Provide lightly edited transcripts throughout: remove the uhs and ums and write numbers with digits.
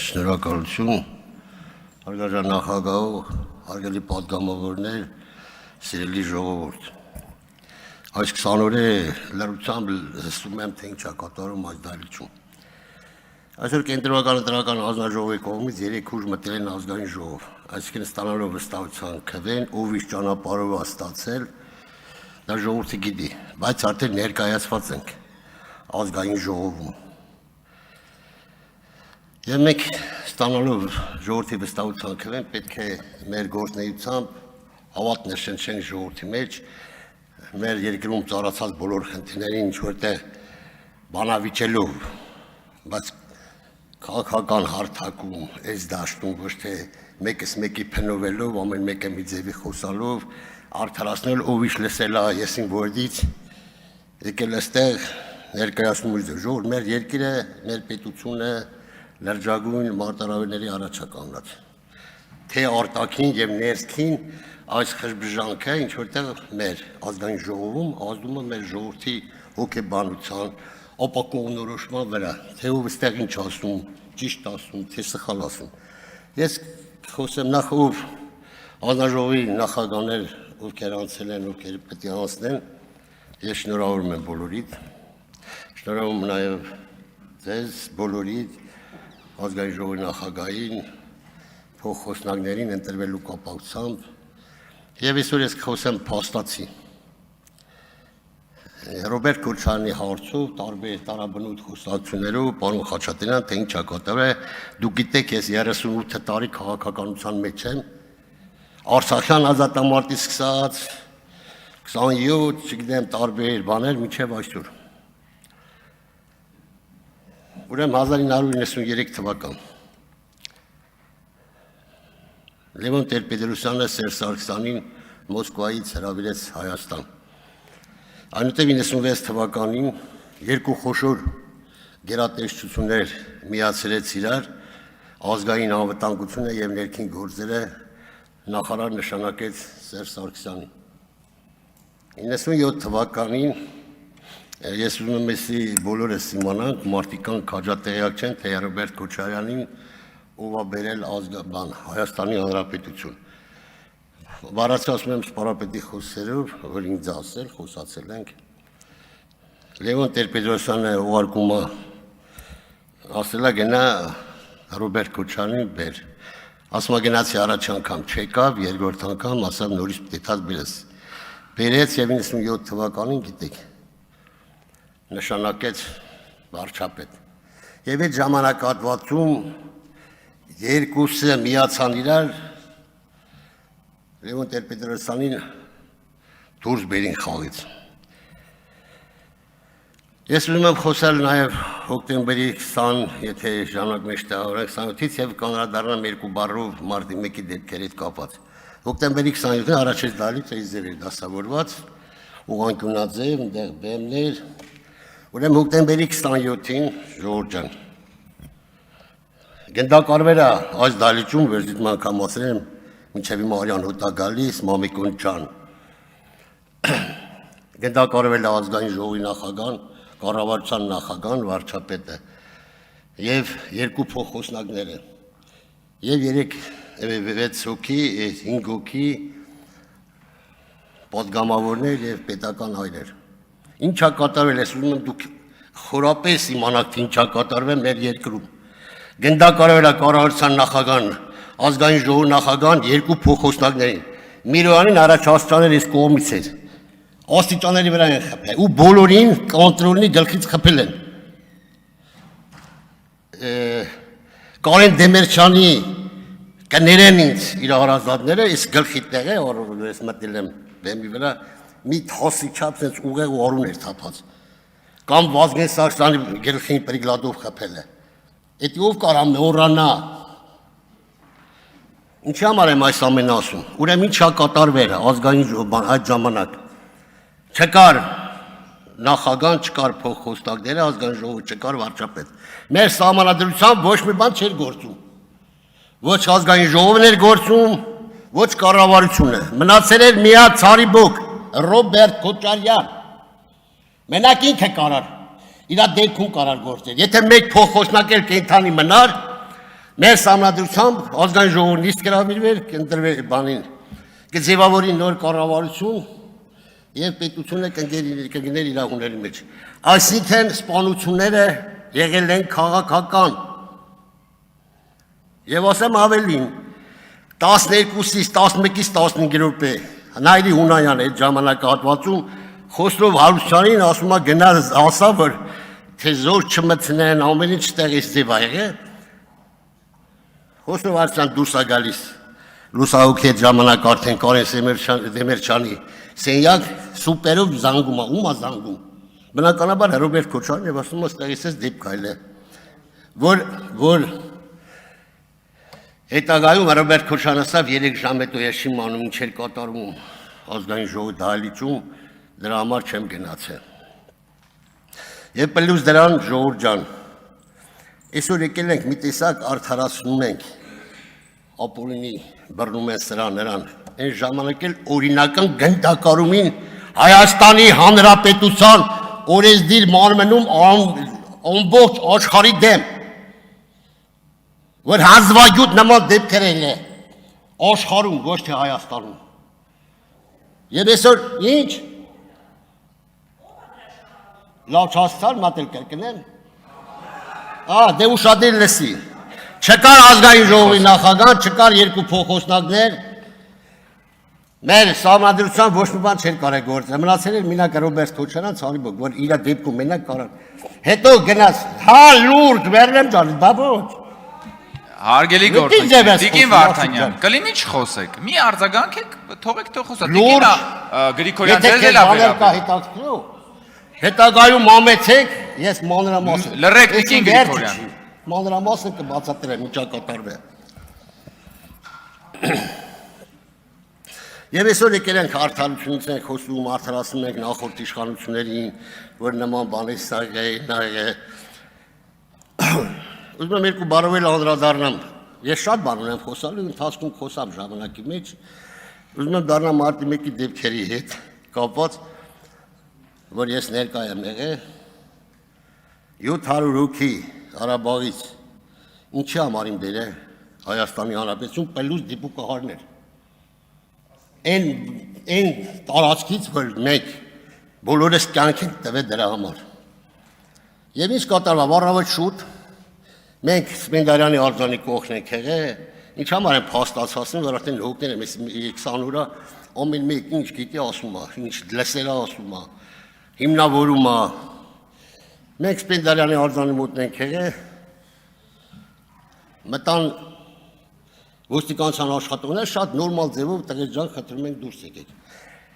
Շնորհակալություն, հարգարժան նախագահ, հարգելի պատգամավորներ, սիրելի ժողովուրդ։ Այս 20 օրը լրությամբ լսում եմ, թե ինչ է կատարում այս դահլիճում։ Այսօր կենտրոնական ընտրական հանձնաժողովի կողմից 3 ուժ մտել են ազգային ժողով, այսինքն ստանալով վստահության քվեն, ով իր ճանապարհով է ստացել, դա ժողովուրդը գիտի, բայց արդեն ներկայացված ենք ազգային ժողովում։ Եվ մենք ստանալով ժողովրդի վստահության քվեն պետք է մեր գործունեությամբ հավատ ներշնչենք ժողովրդի մեջ, մեր երկրում ծառացած բոլոր խնդիրներին ինչ-որտեղ բանավիճելով, բայց քաղաքական հարթակում, այս դաշտում ոչ թե մեկս մեկի փնովելով, ամեն մեկը մի ձևի խոսալով, արդարացնել ով ինչ լսել է եսին որդից, եկել այստեղ ներկայացնում իր ժողովուրդ, մեր երկիրը, մեր պետությունը լրջագույն մարտահրավերների առաջ է կանգնած, թե արտաքին եւ ներքին այս խժբժանքը ինչ որտեղ մեր ազգային ժողովում ազդում է մեր ժողովրդի հոգեբանության, ապակողնորոշման վրա, թե ով այստեղ ինչ ասում, ճիշտ ասում, թե սխալ ասում։ Ես խոսեմ նախ ով հանձնաժողովի նախագահներ, ովքեր անցել են, ովքեր պետք է անցնեն, ես շնորհավորում եմ բոլորիդ, շնորհավորում նաեւ ձեզ բոլորիդ ազգային ժողովի նախագահին, փոխխոսնակներին ընտրվելու կապակցությամբ եւ այսօր ես կխոսեմ փաստացի։ Ռոբերտ Քոչարյանի հարցով տարբեր տարաբնույթ խոսակցություններով պարոն Խաչատրյան, թե ինչ է կատարվել, դուք գիտեք, ես 38 տարի քաղաքականության մեջ եմ, Արցախյան ազատամարտից սկսած 27, չգիտեմ, տարբեր բաներ մինչև այսօր։ Ուրեմն 1993 թվական Լևոն Տեր-Պետրոսյանը Սերժ Սարգսյանին Մոսկվայից հրավիրեց Հայաստան։ Այնուհետև 96 թվականին երկու խոշոր գերատեսչություններ միացրեց իրար, ազգային անվտանգությունը եւ ներքին գործերը նախարար նշանակեց Սերժ Սարգսյանին։ 97 թվականին ես ուզում եմ էսի բոլորս իմանանք, մարդիկան քաջատեղյակ չեն, թե Ռոբերտ Քոչարյանին ով է բերել Հայաստանի Հանրապետություն։ Բառացի ասում եմ սպառապետի խոսքերով, որ ինձ ասել, խոսացել ենք։ Լևոն Տեր-Պետրոսյանը ուղարկում է, ասել է գնա Ռոբերտ Քոչարյանին բեր։ Ասում է գնացի առաջ անգամ չեկավ, երկրորդ անգամ ասավ նորից պետք է բերես։ Բերեց եւ 97 թվականին գիտեք նշանակեց վարչապետ։ Եվ այդ ժամանակահատվածում երկուսը միացան իրար, Լևոն Տեր-Պետրոսյանին դուրս բերին խաղից։ Ես ուզում եմ խոսել նաև հոկտեմբերի 20, եթե ժամանակ մեջ տեղավորենք 27-ից եւ կանրադառնամ երկու բառով մարտի 1-ի դեպքերի հետ կապված։ Հոկտեմբերի 27-ին առաջին դահլիճը իզեր էր դասավորված, ուղղանկյունաձև, այնտեղ բեմներ։ Ուրեմն հոկտեմբերի 27-ին ժողովուրդ ջան, գնդակարվելը այս դահլիճում վերջին անգամ ասել եմ, մինչև հիմա Արյան հոտ է գալիս, Մամիկոն ջան։ Գնդակարվել է ազգային ժողովի նախագահան, կառավարության նախագահան, վարչապետը եւ երկու փոխխոսնակները եւ 6 հոգի, 5 հոգի պատգամավորներ եւ պետական հայրեր։ Ինչ է կատարվել, ես ուզում եմ դուք խորապես իմանաք, ինչ է կատարվել մեր երկրում։ Գնդակարվել է կառավարության նախագահան, ազգային ժողովի նախագահան, երկու փոխխոսնակներին։ Միրոյանին առաջ աստիճաներ ես կողմից էր։ Աստիճաների վրա են խփել ու բոլորին կոնտրոլի գլխից խփել են։ Կարեն Դեմիրճյանի կներեն ինձ իր հարազատները, ես գլխի տեղ է, որ ես մտել եմ բեմի վրա, մի թասի չափ sense ուղեղ ու արուն էր թափած։ Կամ Վազգեն Սարգսյանի գլխին պրիգլադով խփել է։ Էդի ով կարա մոռանա։ Ինչի համար եմ այս ամենը ասում։ Ուրեմն ինչ է կատարվել ազգային ժողովն այդ ժամանակ։ Չկար նախագահ, չկար փոխխոսնակները, ազգային ժողովը չկար վարչապետ։ Մեր սահմանադրությամբ ոչ մի բան չէր գործում։ Ոչ ազգային ժողովն էր գործում, ոչ կառավարությունը։ Մնացել էր միակ ցարիբոկ Ռոբերտ Քոչարյան։ Մենակ ինքը կարար, իր դեպքում կարար գործել։ Եթե մեկ փոխխոսնակ էլ կենթանի մնար, Մեր համանդրությամբ ազգային ժողովուրդն իսկ գրավիրվեր, կընտրվեր բանին, կձևավորի նոր կառավարություն եւ պետությունը կգներ իր ուների մեջ։ Այսինքն սպանությունները եղել են քաղաքական։ Եվ ասեմ ավելին, 12-ից 11-ից 15 րոպե Նայիրի Հունանյան այդ ժամանակահատվածում Խոսրով Հարությունյանին ասում է գնաց ասա որ թե զոր չմտնեն ամեն ինչ տեղից ձև ա եղել Խոսրով Հարությունյան դուրս է գալիս լուսահոգի այդ ժամանակ արդեն Կարեն Դեմիրճյանի սենյակ սուպերով զանգում է ում է զանգում բնականաբար Ռոբերտ Քոչարյանն եւ ասում է ստեղից էս դեպք այլ է որ Հետագայում Ռոբերտ Քոչարյանը ասավ 3 ժամ հետո ես չեմ անում ինչ էր կատարում ազգային ժողովի դահլիճում դրա համար չեմ գնացել Եվ պլյուս դրան ժողովուրդ ջան այսօր եկել ենք մի տեսակ արդարացնում ենք Ապոլինի բռնում են սրան նրան այն ժամանակ էլ օրինական գնդակարումին Հայաստանի Հանրապետության օրենսդիր մարմնում ամբողջ աշխարհի դեմ որ հազվագյուտ նման դեպքեր են աշխարհում ոչ թե Հայաստանում Եվ այսօր ինչ լավ չասցար մատել կրկնել դե ուշադիր լսի չկար ազգային ժողովի նախագահ չկար երկու փոխոսնակներ մեր համանդրությամբ ոչ մի բան չէր կարել գործել մնացել էր մենակ Ռոբերտ Քոչարյան ցանիբոք որ իր դեպքում մենակ կարան հետո գնաց լուրջ վերնեմ ջան բաբոց Հարգելի գործընկեր, Տիկին Վարդանյան, կլինի չխոսեք, մի արձագանքեք, թողեք թող խոսա, Տիկին Գրիգորյան ձեզ էլ հետաքրքրու, հետագայում ամեցեք, ես մանրամասն Լռեք Տիկին Գրիգորյան Մանրամասն կբացատրեմ, ինչա կատարվել Եվ այսօր եկել ենք արդարությունից ենք խոսում, արդարացնում ենք նախորդ իշխանություններին, որ նման բաներ սաղ է Ուզում եմ երկու բառով էլ անդրադառնամ, ես շատ բան ունեմ խոսալու, ընթացքում խոսամ ժամանակի մեջ, ուզում եմ դառնամ մարտի 1-ի դեպքերի հետ կապված, որ ես ներկա եմ եղել 700 հոգի Ղարաբաղից, ինչի համար իմ բերել Հայաստանի Հանրապետություն պլյուս դիպուկահարներ, այն տարածքից, որ մենք բոլորս կյանք ենք տվել դրա համար, և ինչ կատարվավ առավոտ շուտ, Մենք Սպենդարյանի արձանի կողքն ենք եղել, ինչ համար են փաստացածում, որ արդեն հոգներ եմ, 20 օրա ամեն մեկ ինչ գիտի ասում է, ինչ լսել է ասում է, հիմնավորում է։ Մենք Սպենդարյանի արձանի մոտ ենք եղել, մտան ոստիկանության աշխատողներ շատ նորմալ ձևով տղեր ջան խնդրում ենք դուրս եկեք։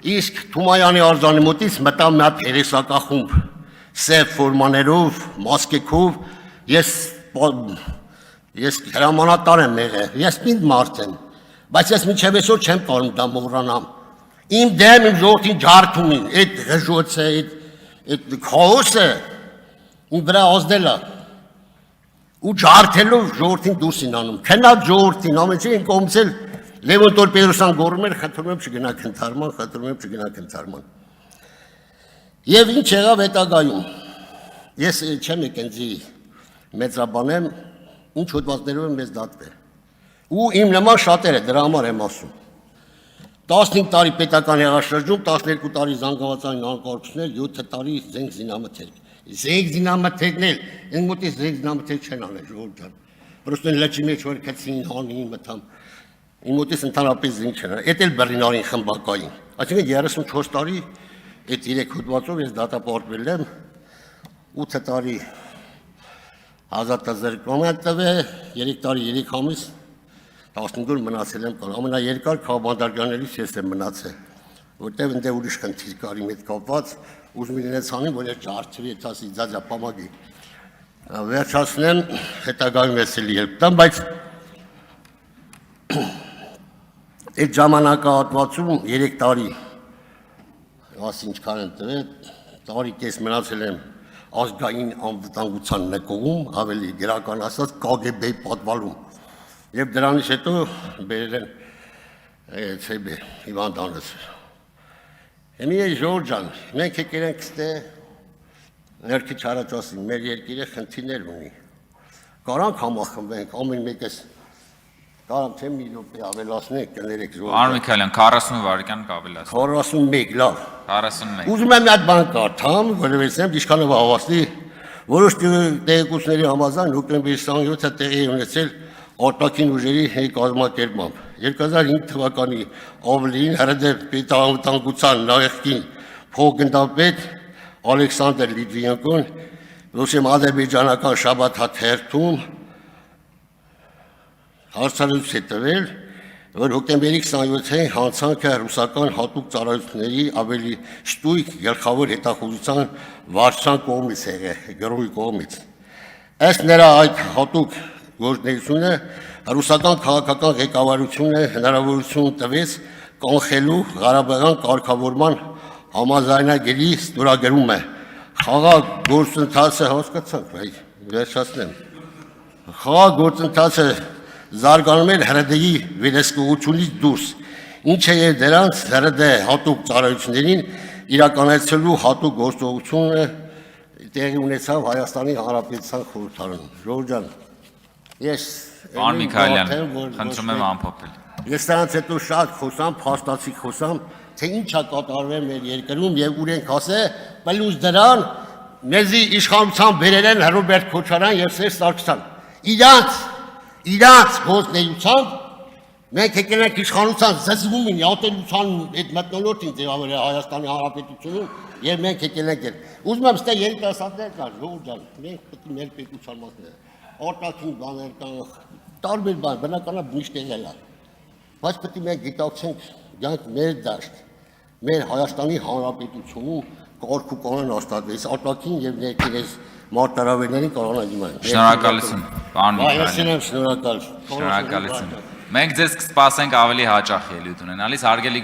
Իսկ Թումայանի արձանի մոտից մտա մի հատ երեսակախումբ, սև ֆորմաներով, մասկեքով, Ես հրամանատար եմ եղել, ես պինդ մարդ եմ, բայց ես մինչև այսօր չեմ կարող դա մոռանամ։ Իմ դեմ իմ ժողովրդին ջարդումին, այդ ղժոցը, այդ քաոսը իմ վրա ազդել է։ Ու ջարդելով ժողովրդին դուրս են անում։ Քնած ժողովրդին, ամեն ինչ կողմից էլ Լևոն Տոր-Պետրոսյան գոռում էր, խնդրում եմ չգնաք ընթարման, խնդրում եմ չգնաք ընթարման։ Եվ ինչ եղավ հետագայում։ Ես չեմ եկենձի մեծաբանեմ, ինչ հոդվածներով եմ մեզ դատվել։ Ու իմ նման շատերը դրա համար եմ ասում։ 15 տարի պետական հեղաշրջում, 12 տարի զանգվածային անկարգություններ, 7 տարի զենք զինամթերք։ Զենք զինամթերքն էլ, այն մոտից զենք զինամթերք չեն անել, ժողովուրդ ջան։ Պրոստեն լճի մեջ որ քցին հանին մտամ։ Իմ մոտից ընդհանրապես զենք չեն անել։ Էդ էլ Բեռլինարին խմբակային։ Այսինքն 34 տարի այդ 3 հոդվածով ես դատապարտվել եմ 8 տարի Ազատազրկման տվել, 3 տարի 3 ամիս 15 օր մնացել եմ կան, ամենաերկար քաղաքապետարյաններից ես եմ մնացել, որտև ընդ ուրիշ խնդիր կար իմ հետ կապված, ուզում իրենց անին, որ ես ջարդվի, ասի ձազա պամագի։ Վերջացնեմ, հետագայում ես էլ ելք տամ, բայց այդ ժամանակահատվածում 3 տարի, ասի ինչքան եմ տվել, տարի կես մնացել եմ ազգային անվտանգության նկողում, ավելի գրական ասած KGB-ի պատվալում։ Եվ դրանից հետո բերել են ՑԲ Իվան Դանոց։ Հիմի ժողովուրդ ջան, մենք եկել ենք ստե ներքիչ առաջ ասին, մեր երկիրը խնդիրներ ունի։ Կարանք համախմբենք, ամեն մեկս կարամ թե մի րոպե ավելացնենք, կներեք Պարոն ժողովուրդ։ Միքայելյան 40 վայրկյան կավելացնի 41 լավ։ 41 Ուզում եմ մի հատ բան կարդամ, որովհետև ինչքանով հավաստի, որոշ տեղեկությունների համաձայն հոկտեմբերի 27-ը տեղի է ունեցել արտաքին ուժերի կազմակերպմամբ։ 2005 թվականի ավլին հրադեպ պետանվտանգության նախկին փոխգնդապետ Ալեքսանդր Լիտվինենկոն Ռուսիայում ադրբեջանական շաբաթ հերթում հարցարույց է տվել, որ հոկտեմբերի 27-ին հանցանքը ռուսական հատուկ ծառայությունների ավելի շտույկ գլխավոր հետախուզության վարչության կողմից է եղել, գրողի կողմից։ Ըստ նրա այդ հատուկ գործունեությունը ռուսական քաղաքական ղեկավարությունը հնարավորություն տվեց կանխելու Ղարաբաղյան կարգավորման համաձայնագրի ստորագրումը։ Խաղաղ գործընթացը հասկացանք, վերջացնեմ։ Խաղաղ գործընթացը զարգանում էր հրդեհի վերահսկողությունից դուրս, ինչը եւ դրանց հրդեհ հատուկ ծառայություններին իրականացնելու հատուկ գործողությունը տեղի ունեցավ Հայաստանի Հանրապետության խորհրդարանում։ Ժողովուրդ ջան, ես Պարոն Միքայելյան, խնդրում եմ ամփոփել։ Ես դրանից հետո շատ խոսամ, փաստացի խոսամ, թե ինչ է կատարվել մեր երկրում եւ ուր ենք հասել, պլյուս դրան մեզի իշխանության բերել են Հրոբերտ Քոչարյան եւ Սերժ Սարգսյան։ Իրանց գործնեությամբ մենք եկել ենք իշխանության զզվում են յատելության այդ մտնոլորտին ձևավորել Հայաստանի Հանրապետությունում եւ մենք եկել ենք։ Ուզում եմ ստե երիտասարդներ կան, ժողովուրդ ջան, մենք պետք է մեր պետության մասն արտաքին բաներ կան, տարբեր բան, բնականաբար միշտ եղել է։ Բայց պետք է մենք գիտակցենք, գանք մեր դաշտ, մեր Հայաստանի Հանրապետությունում կարգ ու կանոն հաստատվեց, արտաքին եւ ներքին մարտահրավերներին կարողանան դիմանալ։ Շնորհակալություն, պարոն Միքայելյան։ Շնորհակալ։ Շնորհակալություն։ Մենք ձեզ կսպասենք ավելի հաճախ ելույթ ունենալիս, հարգելի